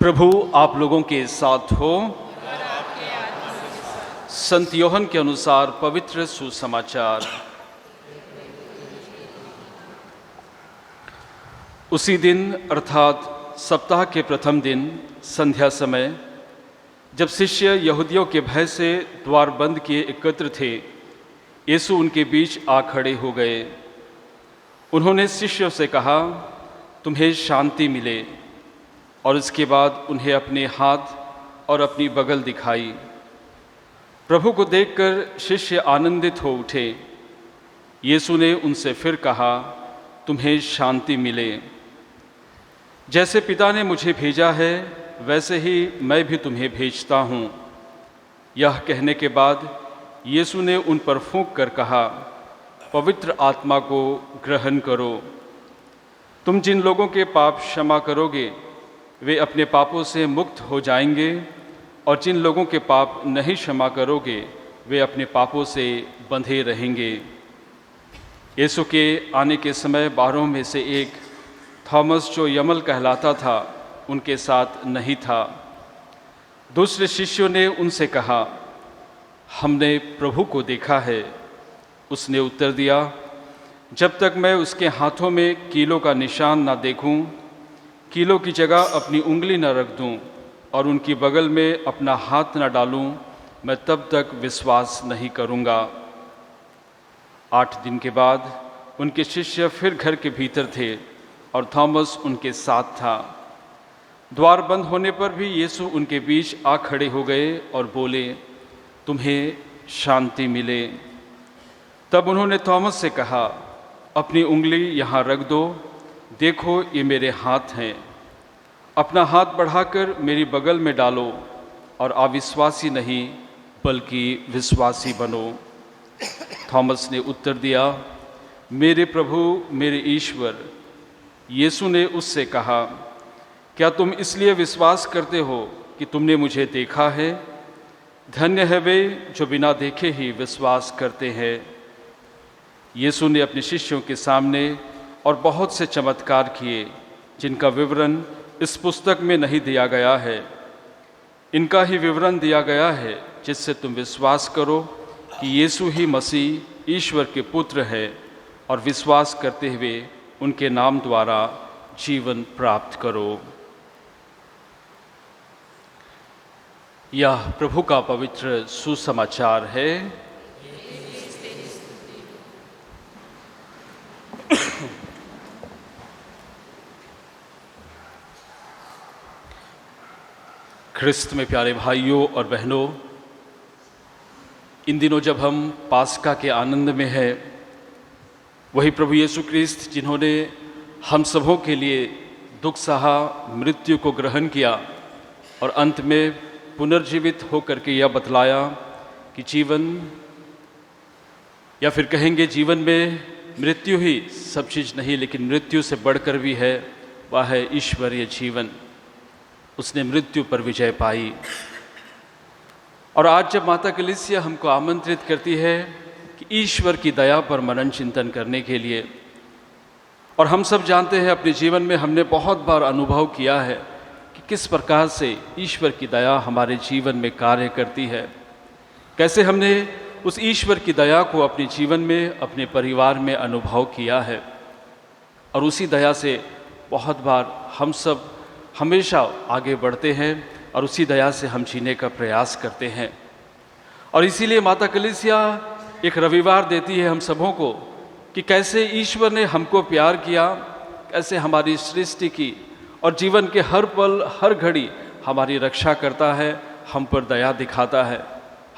प्रभु आप लोगों के साथ हो। संत योहन के अनुसार पवित्र सुसमाचार। उसी दिन अर्थात सप्ताह के प्रथम दिन संध्या समय, जब शिष्य यहूदियों के भय से द्वार बंद किए एकत्र थे, यीशु उनके बीच आ खड़े हो गए। उन्होंने शिष्यों से कहा, तुम्हें शांति मिले। और इसके बाद उन्हें अपने हाथ और अपनी बगल दिखाई। प्रभु को देखकर शिष्य आनंदित हो उठे। यीशु ने उनसे फिर कहा, तुम्हें शांति मिले। जैसे पिता ने मुझे भेजा है, वैसे ही मैं भी तुम्हें भेजता हूँ। यह कहने के बाद यीशु ने उन पर फूंक कर कहा, पवित्र आत्मा को ग्रहण करो। तुम जिन लोगों के पाप क्षमा करोगे, वे अपने पापों से मुक्त हो जाएंगे, और जिन लोगों के पाप नहीं क्षमा करोगे, वे अपने पापों से बंधे रहेंगे। यीशु के आने के समय 12 में से एक थॉमस, जो यमल कहलाता था, उनके साथ नहीं था। दूसरे शिष्यों ने उनसे कहा, हमने प्रभु को देखा है। उसने उत्तर दिया, जब तक मैं उसके हाथों में कीलों का निशान ना देखूं, कीलों की जगह अपनी उंगली न रख दूं और उनकी बगल में अपना हाथ न डालूं, मैं तब तक विश्वास नहीं करूंगा। 8 दिन के बाद उनके शिष्य फिर घर के भीतर थे और थॉमस उनके साथ था। द्वार बंद होने पर भी यीशु उनके बीच आ खड़े हो गए और बोले, तुम्हें शांति मिले। तब उन्होंने थॉमस से कहा, अपनी उंगली यहाँ रख दो, देखो ये मेरे हाथ हैं। अपना हाथ बढ़ाकर मेरी बगल में डालो और अविश्वासी नहीं बल्कि विश्वासी बनो। थॉमस ने उत्तर दिया, मेरे प्रभु मेरे ईश्वर। यीशु ने उससे कहा, क्या तुम इसलिए विश्वास करते हो कि तुमने मुझे देखा है? धन्य है वे जो बिना देखे ही विश्वास करते हैं। यीशु ने अपने शिष्यों के सामने और बहुत से चमत्कार किए, जिनका विवरण इस पुस्तक में नहीं दिया गया है। इनका ही विवरण दिया गया है, जिससे तुम विश्वास करो कि यीशु ही मसीह ईश्वर के पुत्र है, और विश्वास करते हुए उनके नाम द्वारा जीवन प्राप्त करो। यह प्रभु का पवित्र सुसमाचार है। ख्रिस्त में प्यारे भाइयों और बहनों, इन दिनों जब हम पास्का के आनंद में हैं, वही प्रभु यीशु ख्रिस्त जिन्होंने हम सबों के लिए दुख सहा, मृत्यु को ग्रहण किया और अंत में पुनर्जीवित होकर के यह बतलाया कि जीवन, या फिर कहेंगे जीवन में मृत्यु ही सब चीज़ नहीं, लेकिन मृत्यु से बढ़कर भी है, वह है ईश्वरीय जीवन। उसने मृत्यु पर विजय पाई। और आज जब माता कलीसिया हमको आमंत्रित करती है कि ईश्वर की दया पर मनन चिंतन करने के लिए, और हम सब जानते हैं अपने जीवन में हमने बहुत बार अनुभव किया है कि किस प्रकार से ईश्वर की दया हमारे जीवन में कार्य करती है, कैसे हमने उस ईश्वर की दया को अपने जीवन में, अपने परिवार में अनुभव किया है, और उसी दया से बहुत बार हम सब हमेशा आगे बढ़ते हैं और उसी दया से हम जीने का प्रयास करते हैं। और इसीलिए माता कलीसिया एक रविवार देती है हम सबों को कि कैसे ईश्वर ने हमको प्यार किया, कैसे हमारी सृष्टि की, और जीवन के हर पल हर घड़ी हमारी रक्षा करता है, हम पर दया दिखाता है,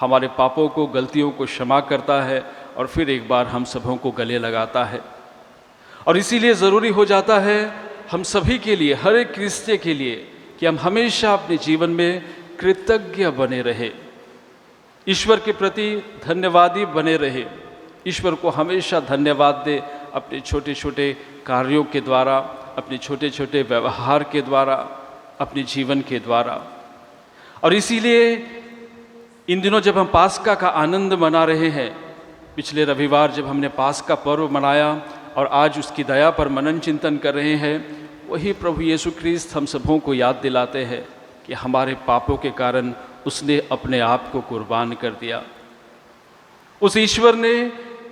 हमारे पापों को, गलतियों को क्षमा करता है, और फिर एक बार हम सबों को गले लगाता है। और इसीलिए ज़रूरी हो जाता है हम सभी के लिए, हर एक क्रिस्टियन के लिए, कि हम हमेशा अपने जीवन में कृतज्ञ बने रहे, ईश्वर के प्रति धन्यवादी बने रहे, ईश्वर को हमेशा धन्यवाद दे अपने छोटे छोटे कार्यों के द्वारा, अपने छोटे छोटे व्यवहार के द्वारा, अपने जीवन के द्वारा। और इसीलिए इन दिनों जब हम पास्का का आनंद मना रहे हैं, पिछले रविवार जब हमने पास्का पर्व मनाया और आज उसकी दया पर मनन चिंतन कर रहे हैं, वही प्रभु यीशु क्रिस्त हम सबों को याद दिलाते हैं कि हमारे पापों के कारण उसने अपने आप को कुर्बान कर दिया। उस ईश्वर ने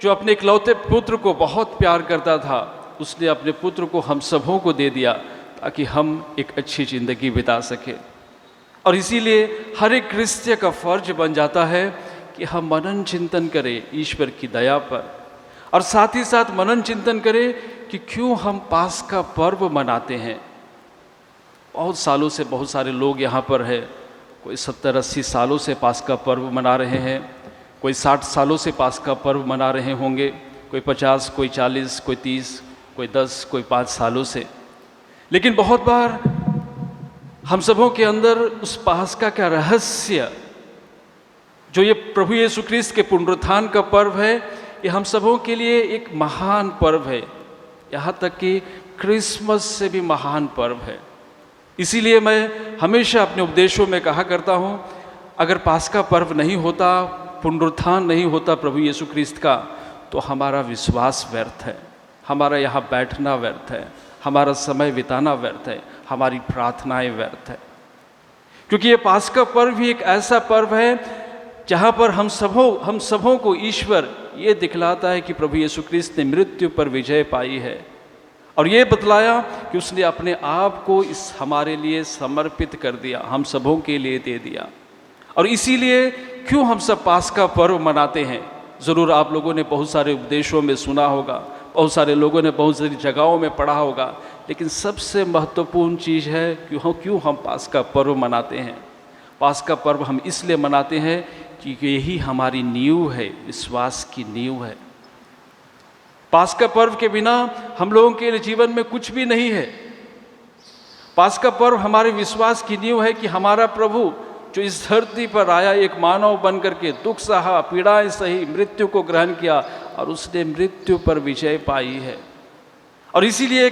जो अपने इकलौते पुत्र को बहुत प्यार करता था, उसने अपने पुत्र को हम सबों को दे दिया ताकि हम एक अच्छी ज़िंदगी बिता सकें। और इसीलिए हर एक क्रिस्टियन का फर्ज बन जाता है कि हम मनन चिंतन करें ईश्वर की दया पर, और साथ ही साथ मनन चिंतन करें कि क्यों हम पास्का पर्व मनाते हैं। बहुत सालों से बहुत सारे लोग यहाँ पर है, कोई 70-80 सालों से पास्का पर्व मना रहे हैं, कोई 60 सालों से पास्का पर्व मना रहे होंगे, कोई 50, कोई 40, कोई 30, कोई 10, कोई 5 सालों से। लेकिन बहुत बार हम सबों के अंदर उस पास्का का रहस्य, जो ये प्रभु यीशु क्रिस्त के पुनरुत्थान का पर्व है, ये हम सबों के लिए एक महान पर्व है, यहाँ तक कि क्रिसमस से भी महान पर्व है। इसीलिए मैं हमेशा अपने उपदेशों में कहा करता हूँ, अगर पास्का पर्व नहीं होता, पुनरुत्थान नहीं होता प्रभु यीशु क्रिस्त का, तो हमारा विश्वास व्यर्थ है, हमारा यहाँ बैठना व्यर्थ है, हमारा समय बिताना व्यर्थ है, हमारी प्रार्थनाएं व्यर्थ है। क्योंकि ये पास्का पर्व भी एक ऐसा पर्व है जहाँ पर हम सबों को ईश्वर ये दिखलाता है कि प्रभु यीशु क्रिस्त ने मृत्यु पर विजय पाई है, और ये बतलाया कि उसने अपने आप को इस हमारे लिए समर्पित कर दिया, हम सबों के लिए दे दिया। और इसीलिए क्यों हम सब पास्का पर्व मनाते हैं, ज़रूर आप लोगों ने बहुत सारे उपदेशों में सुना होगा, बहुत सारे लोगों ने बहुत सारी जगहों में पढ़ा होगा, लेकिन सबसे महत्वपूर्ण चीज़ है क्यों हम पास्का पर्व मनाते हैं। पास्का पर्व हम इसलिए मनाते हैं क्योंकि यही हमारी नींव है, विश्वास की नींव है। पास्का पर्व के बिना हम लोगों के जीवन में कुछ भी नहीं है। पास्का पर्व हमारे विश्वास की नींव है कि हमारा प्रभु जो इस धरती पर आया, एक मानव बन करके दुख सहा, पीड़ाएं सही, मृत्यु को ग्रहण किया, और उसने मृत्यु पर विजय पाई है। और इसीलिए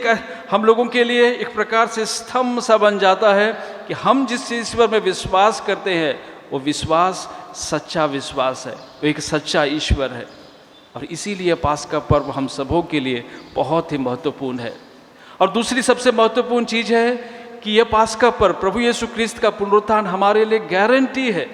हम लोगों के लिए एक प्रकार से स्तंभ सा बन जाता है कि हम जिस ईश्वर में विश्वास करते हैं, वो विश्वास सच्चा विश्वास है, वो एक सच्चा ईश्वर है। और इसीलिए पास्का पर्व हम सबों के लिए बहुत ही महत्वपूर्ण है। और दूसरी सबसे महत्वपूर्ण चीज़ है कि यह पास्का पर्व, प्रभु यीशु क्रिस्त का पुनरुत्थान हमारे लिए गारंटी है।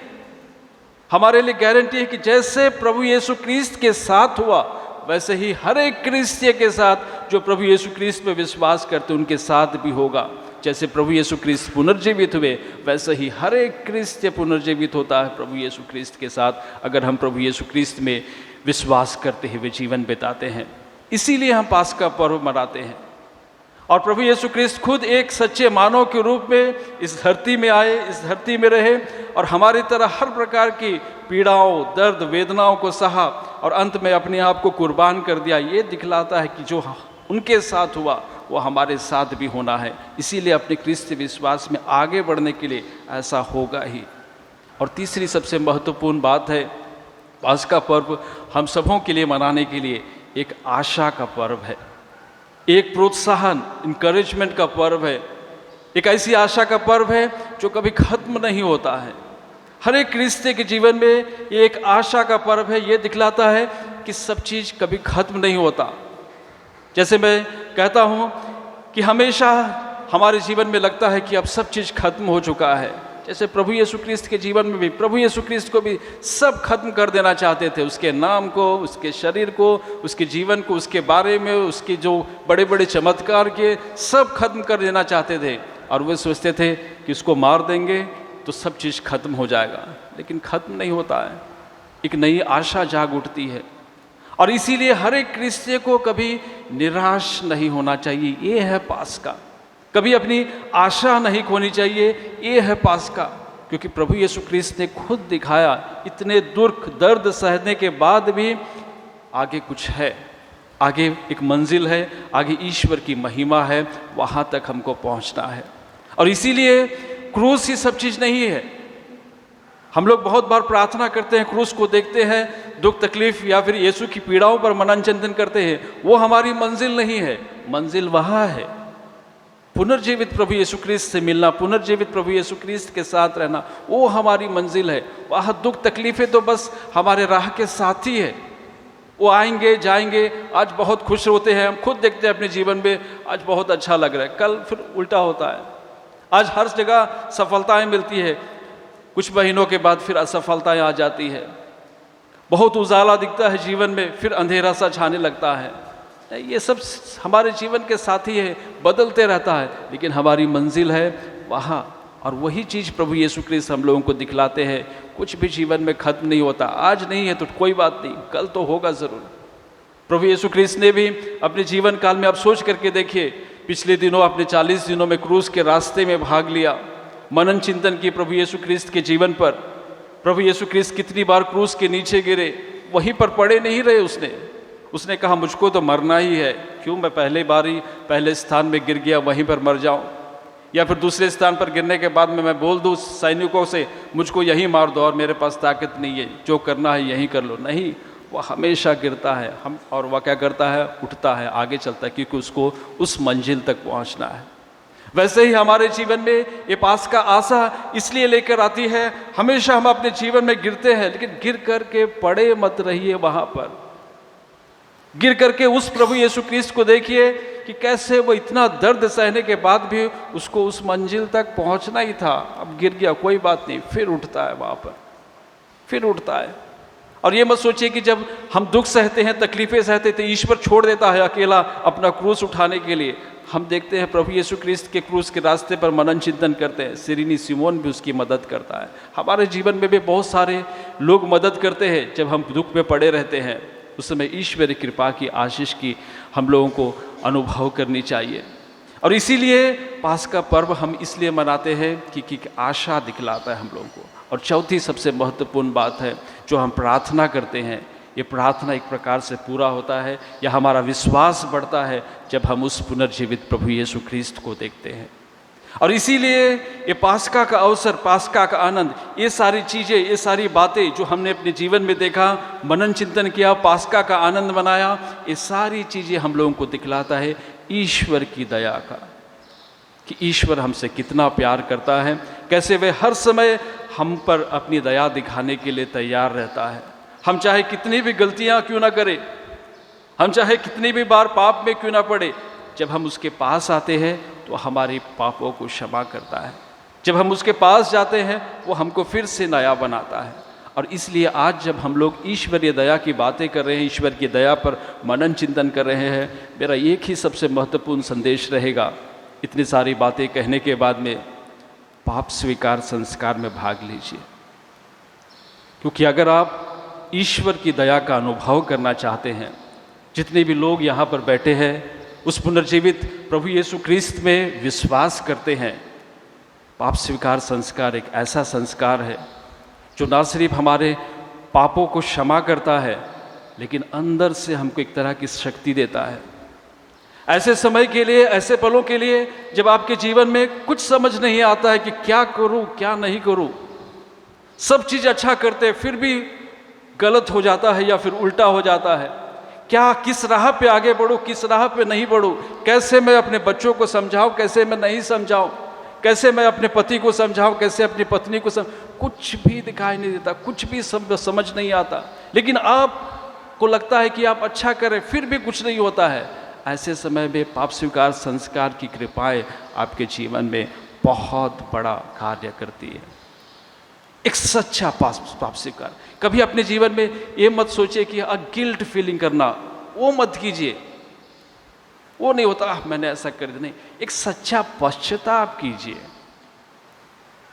हमारे लिए गारंटी है कि जैसे प्रभु यीशु क्रिस्त के साथ हुआ, वैसे ही हर एक क्रिस्तीय के साथ जो प्रभु यीशु क्रिस्त में विश्वास करते उनके साथ भी होगा। जैसे प्रभु यीशु क्रिस्त पुनर्जीवित हुए, वैसे ही हर एक क्रिस्तीय पुनर्जीवित होता है प्रभु यीशु क्रिस्त के साथ, अगर हम प्रभु यीशु क्रिस्त में विश्वास करते हुए जीवन बिताते हैं। इसीलिए हम पास्का पर्व मनाते हैं। और प्रभु यीशु क्रिस्त खुद एक सच्चे मानव के रूप में इस धरती में आए, इस धरती में रहे, और हमारी तरह हर प्रकार की पीड़ाओं, दर्द, वेदनाओं को सहा, और अंत में अपने आप को कुर्बान कर दिया। ये दिखलाता है कि जो उनके साथ हुआ वो हमारे साथ भी होना है। इसीलिए अपने क्रिस्तीय विश्वास में आगे बढ़ने के लिए ऐसा होगा ही। और तीसरी सबसे महत्वपूर्ण बात है, पास्का पर्व हम सबों के लिए मनाने के लिए एक आशा का पर्व है, एक प्रोत्साहन, इनकरेजमेंट का पर्व है, एक ऐसी आशा का पर्व है जो कभी खत्म नहीं होता है। हर एक क्रिस्ती के जीवन में ये एक आशा का पर्व है। ये दिखलाता है कि सब चीज़ कभी खत्म नहीं होता। जैसे मैं कहता हूँ कि हमेशा हमारे जीवन में लगता है कि अब सब चीज़ खत्म हो चुका है। जैसे प्रभु यीशु क्रिस्त के जीवन में भी, प्रभु यीशु क्रिस्त को भी सब खत्म कर देना चाहते थे, उसके नाम को, उसके शरीर को, उसके जीवन को, उसके बारे में, उसके जो बड़े बड़े चमत्कार किए, सब खत्म कर देना चाहते थे। और वे सोचते थे कि उसको मार देंगे तो सब चीज़ खत्म हो जाएगा, लेकिन खत्म नहीं होता है। एक नई आशा जाग उठती है। और इसीलिए हर एक क्रिस्ती को कभी निराश नहीं होना चाहिए। ये है पास्का। कभी अपनी आशा नहीं खोनी चाहिए। ये है पास्का। क्योंकि प्रभु यीशु क्रिस्त ने खुद दिखाया, इतने दुख दर्द सहने के बाद भी आगे कुछ है, आगे एक मंजिल है, आगे ईश्वर की महिमा है, वहाँ तक हमको पहुँचना है। और इसीलिए क्रूस ही सब चीज़ नहीं है। हम लोग बहुत बार प्रार्थना करते हैं, क्रूस को देखते हैं, दुख तकलीफ या फिर यीशु की पीड़ाओं पर मनन चिंतन करते हैं। वो हमारी मंजिल नहीं है। मंजिल वहाँ है, पुनर्जीवित प्रभु यीशु क्रिस्त से मिलना, पुनर्जीवित प्रभु यीशु क्रिस्त के साथ रहना, वो हमारी मंजिल है। वहाँ दुख तकलीफें तो बस हमारे राह के साथी है। वो आएंगे जाएंगे, आज बहुत खुश होते हैं, हम खुद देखते हैं अपने जीवन में आज बहुत अच्छा लग रहा है, कल फिर उल्टा होता है। आज हर जगह सफलताएं मिलती है, कुछ महीनों के बाद फिर असफलताएं आ जाती है। बहुत उजाला दिखता है जीवन में, फिर अंधेरा सा छाने लगता है। ये सब हमारे जीवन के साथी है, बदलते रहता है, लेकिन हमारी मंजिल है वहाँ। और वही चीज़ प्रभु यीशु क्रिस्त हम लोगों को दिखलाते हैं। कुछ भी जीवन में खत्म नहीं होता, आज नहीं है तो कोई बात नहीं, कल तो होगा ज़रूर। प्रभु यीशु क्रिस्त ने भी अपने जीवन काल में आप सोच करके देखिए, पिछले दिनों अपने 40 दिनों में क्रूस के रास्ते में भाग लिया, मनन चिंतन की प्रभु यीशु क्रिस्त के जीवन पर। प्रभु यीशु क्रिस्त कितनी बार क्रूस के नीचे गिरे, वहीं पर पड़े नहीं रहे। उसने कहा मुझको तो मरना ही है, क्यों मैं पहले स्थान में गिर गया, वहीं पर मर जाऊं, या फिर दूसरे स्थान पर गिरने के बाद में मैं बोल दूं सैनिकों से मुझको यहीं मार दो और मेरे पास ताकत नहीं है, जो करना है यहीं कर लो। नहीं, वह हमेशा गिरता है, और वह क्या करता है, उठता है, आगे चलता है, क्योंकि उसको उस मंजिल तक पहुंचना है। वैसे ही हमारे जीवन में ये पास का आशा इसलिए लेकर आती है, हमेशा हम अपने जीवन में गिरते हैं, लेकिन गिर करके पड़े मत रहिए। वहां पर गिर करके उस प्रभु यीशु क्रिस्त को देखिए कि कैसे वो इतना दर्द सहने के बाद भी उसको उस मंजिल तक पहुंचना ही था। अब गिर गया, कोई बात नहीं, फिर उठता है, वहां पर फिर उठता है। और ये मत सोचिए कि जब हम दुख सहते हैं, तकलीफें सहते थे, ईश्वर छोड़ देता है अकेला अपना क्रूस उठाने के लिए। हम देखते हैं प्रभु यीशु क्रिस्त के क्रूस के रास्ते पर मनन चिंतन करते हैं, सिरिनी सिमोन भी उसकी मदद करता है। हमारे जीवन में भी बहुत सारे लोग मदद करते हैं। जब हम दुख में पड़े रहते हैं, उस समय ईश्वरी कृपा की, आशीष की हम लोगों को अनुभव करनी चाहिए। और इसीलिए पास का पर्व हम इसलिए मनाते हैं कि आशा दिखलाता है हम लोगों को। और चौथी सबसे महत्वपूर्ण बात है, जो हम प्रार्थना करते हैं, ये प्रार्थना एक प्रकार से पूरा होता है, या हमारा विश्वास बढ़ता है जब हम उस पुनर्जीवित प्रभु यीशु ख्रीस्त को देखते हैं। और इसीलिए ये पास्का का अवसर, पास्का का आनंद, ये सारी चीज़ें, ये सारी बातें जो हमने अपने जीवन में देखा, मनन चिंतन किया, पास्का का आनंद मनाया, ये सारी चीज़ें हम लोगों को दिखलाता है ईश्वर की दया का, कि ईश्वर हमसे कितना प्यार करता है, कैसे वे हर समय हम पर अपनी दया दिखाने के लिए तैयार रहता है। हम चाहे कितनी भी गलतियां क्यों ना करें, हम चाहे कितनी भी बार पाप में क्यों ना पड़े, जब हम उसके पास आते हैं तो हमारे पापों को क्षमा करता है। जब हम उसके पास जाते हैं वो हमको फिर से नया बनाता है। और इसलिए आज जब हम लोग ईश्वरीय दया की बातें कर रहे हैं, ईश्वर की दया पर मनन चिंतन कर रहे हैं, मेरा एक ही सबसे महत्वपूर्ण संदेश रहेगा। इतनी सारी बातें कहने के बाद में पाप स्वीकार संस्कार में भाग लीजिए, क्योंकि अगर आप ईश्वर की दया का अनुभव करना चाहते हैं, जितने भी लोग यहाँ पर बैठे हैं उस पुनर्जीवित प्रभु यीशु क्रिस्त में विश्वास करते हैं, पाप स्वीकार संस्कार एक ऐसा संस्कार है जो ना सिर्फ हमारे पापों को क्षमा करता है, लेकिन अंदर से हमको एक तरह की शक्ति देता है। ऐसे समय के लिए, ऐसे पलों के लिए जब आपके जीवन में कुछ समझ नहीं आता है कि क्या करूं क्या नहीं करूं, सब चीज़ अच्छा करते फिर भी गलत हो जाता है या फिर उल्टा हो जाता है, क्या किस राह पे आगे बढ़ूं, किस राह पे नहीं बढ़ूं, कैसे मैं अपने बच्चों को समझाऊं, कैसे मैं नहीं समझाऊं, कैसे मैं अपने पति को समझाऊं, कैसे अपनी पत्नी को कुछ भी दिखाई नहीं देता, कुछ भी समझ नहीं आता। लेकिन आपको लगता है कि आप अच्छा करें फिर भी कुछ नहीं होता है। ऐसे समय में पाप स्वीकार संस्कार की कृपाएं आपके जीवन में बहुत बड़ा कार्य करती है। एक सच्चा पाप स्वीकार, कभी अपने जीवन में ये मत सोचिए कि गिल्ट फीलिंग करना, वो मत कीजिए, वो नहीं होता मैंने ऐसा कर दिया, नहीं, एक सच्चा पश्चाताप कीजिए,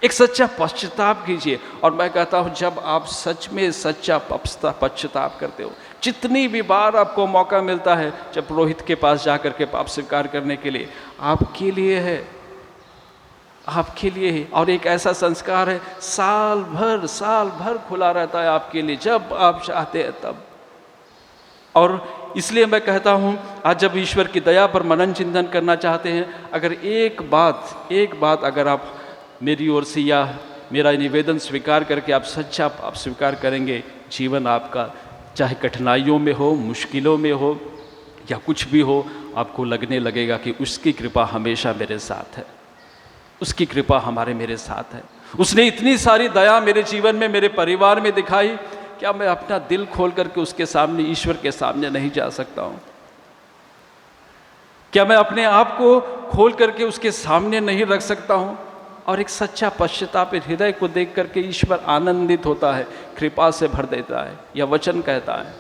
एक सच्चा पश्चाताप कीजिए। और मैं कहता हूं जब आप सच में सच्चा पश्चाताप करते हो, जितनी भी बार आपको मौका मिलता है जब पुरोहित के पास जाकर के पाप स्वीकार करने के लिए, आपके लिए है, आपके लिए है। और एक ऐसा संस्कार है साल भर खुला रहता है आपके लिए, जब आप चाहते हैं तब। और इसलिए मैं कहता हूँ आज जब ईश्वर की दया पर मनन चिंतन करना चाहते हैं, अगर एक बात अगर आप मेरी ओर से या मेरा निवेदन स्वीकार करके आप सच्चा आप स्वीकार करेंगे, जीवन आपका चाहे कठिनाइयों में हो, मुश्किलों में हो या कुछ भी हो, आपको लगने लगेगा कि उसकी कृपा हमेशा मेरे साथ है, उसकी कृपा मेरे साथ है। उसने इतनी सारी दया मेरे जीवन में, मेरे परिवार में दिखाई क्या मैं अपना दिल खोल करके उसके सामने, ईश्वर के सामने नहीं जा सकता हूँ? क्या मैं अपने आप को खोल करके उसके सामने नहीं रख सकता हूँ? और एक सच्चा पश्चाताप हृदय को देख करके ईश्वर आनंदित होता है, कृपा से भर देता है, यह वचन कहता है।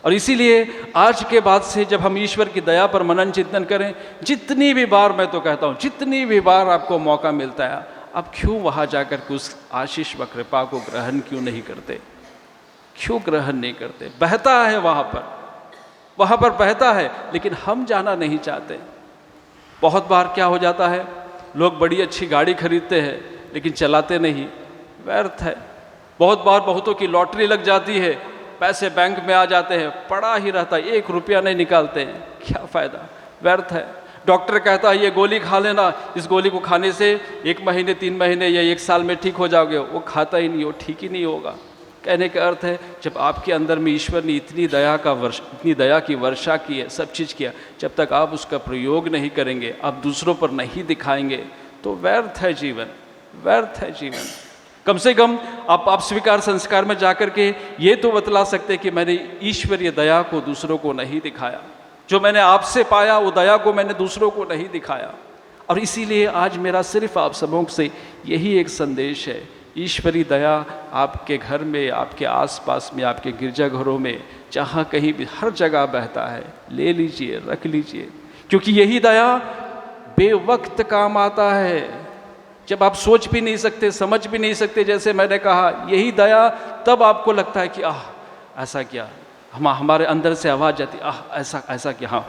और इसीलिए आज के बाद से जब हम ईश्वर की दया पर मनन चिंतन करें, जितनी भी बार, मैं तो कहता हूँ जितनी भी बार आपको मौका मिलता है, आप क्यों वहाँ जाकर के उस आशीष व कृपा को ग्रहण क्यों नहीं करते? क्यों ग्रहण नहीं करते? बहता है वहाँ पर बहता है, लेकिन हम जाना नहीं चाहते। बहुत बार क्या हो जाता है, लोग बड़ी अच्छी गाड़ी खरीदते हैं लेकिन चलाते नहीं, व्यर्थ है। बहुत बार बहुतों की लॉटरी लग जाती है, पैसे बैंक में आ जाते हैं, पड़ा ही रहता है, 1 रुपया नहीं निकालते हैं, क्या फ़ायदा? व्यर्थ है। डॉक्टर कहता है ये गोली खा लेना, इस गोली को खाने से 1 महीने 3 महीने या 1 साल में ठीक हो जाओगे, वो खाता ही नहीं, वो ठीक ही नहीं होगा। कहने का अर्थ है, जब आपके अंदर में ईश्वर ने इतनी दया की वर्षा की है, सब चीज़ किया, जब तक आप उसका प्रयोग नहीं करेंगे, आप दूसरों पर नहीं दिखाएंगे, तो व्यर्थ है जीवन, व्यर्थ है जीवन। कम से कम आप स्वीकार संस्कार में जाकर के ये तो बतला सकते कि मैंने ईश्वरीय दया को दूसरों को नहीं दिखाया, जो मैंने आपसे पाया वो दया को मैंने दूसरों को नहीं दिखाया। और इसीलिए आज मेरा सिर्फ आप सबों से यही एक संदेश है, ईश्वरी दया आपके घर में, आपके आसपास में, आपके गिरजाघरों में, जहाँ कहीं भी, हर जगह बहता है। ले लीजिए, रख लीजिए, क्योंकि यही दया बेवक्त काम आता है, जब आप सोच भी नहीं सकते, समझ भी नहीं सकते। जैसे मैंने कहा, यही दया तब आपको लगता है कि ऐसा क्या, हमारे अंदर से आवाज़ जाती, ऐसा क्या, हाँ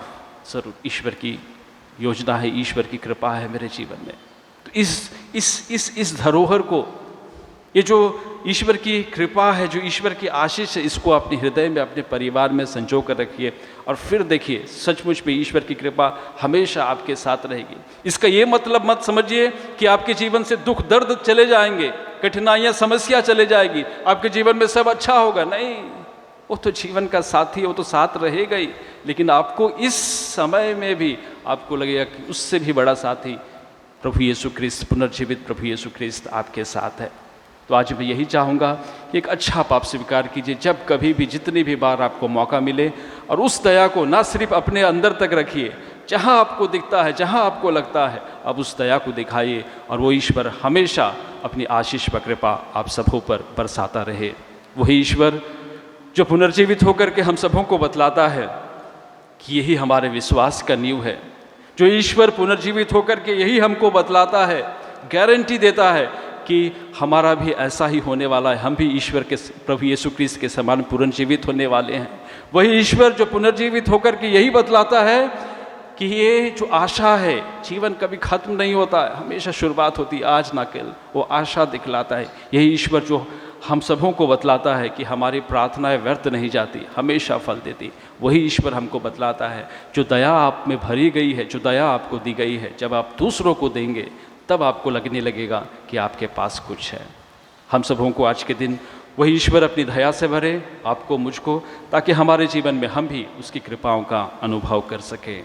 जरूर ईश्वर की योजना है, ईश्वर की कृपा है मेरे जीवन में। तो इस धरोहर को, ये जो ईश्वर की कृपा है, जो ईश्वर की आशीष है, इसको अपने हृदय में, अपने परिवार में संजो कर रखिए। और फिर देखिए, सचमुच में ईश्वर की कृपा हमेशा आपके साथ रहेगी। इसका ये मतलब मत समझिए कि आपके जीवन से दुख दर्द चले जाएंगे, कठिनाइयाँ, समस्या चले जाएगी, आपके जीवन में सब अच्छा होगा। नहीं, वो तो जीवन का साथी है, वो तो साथ रहेगा ही, लेकिन आपको इस समय में भी आपको लगेगा कि उससे भी बड़ा साथी प्रभु यीशु ख्रिस्त, पुनर्जीवित प्रभु यीशु ख्रिस्त आपके साथ है। तो आज मैं यही चाहूँगा कि एक अच्छा पाप स्वीकार कीजिए, जब कभी भी, जितनी भी बार आपको मौका मिले, और उस दया को ना सिर्फ अपने अंदर तक रखिए, जहाँ आपको दिखता है, जहाँ आपको लगता है, अब उस दया को दिखाइए, और वो ईश्वर हमेशा अपनी आशीष व कृपा आप सबों पर बरसाता रहे। वही ईश्वर जो पुनर्जीवित होकर के हम सबों को बतलाता है कि यही हमारे विश्वास का नींव है, जो ईश्वर पुनर्जीवित होकर के यही हमको बतलाता है, गारंटी देता है कि हमारा भी ऐसा ही होने वाला है, हम भी ईश्वर के, प्रभु यीशु ख्रिस्त के समान पुनर्जीवित होने वाले हैं। वही ईश्वर जो पुनर्जीवित होकर के यही बतलाता है कि ये जो आशा है, जीवन कभी खत्म नहीं होता है, हमेशा शुरुआत होती है, आज ना कल, वो आशा दिखलाता है। यही ईश्वर जो हम सबों को बतलाता है कि हमारी प्रार्थनाएं व्यर्थ नहीं जाती, हमेशा फल देती। वही ईश्वर हमको बतलाता है, जो दया आप में भरी गई है, जो दया आपको दी गई है, जब आप दूसरों को देंगे तब आपको लगने लगेगा कि आपके पास कुछ है। हम सबों को आज के दिन वही ईश्वर अपनी दया से भरे, आपको, मुझको, ताकि हमारे जीवन में हम भी उसकी कृपाओं का अनुभव कर सकें।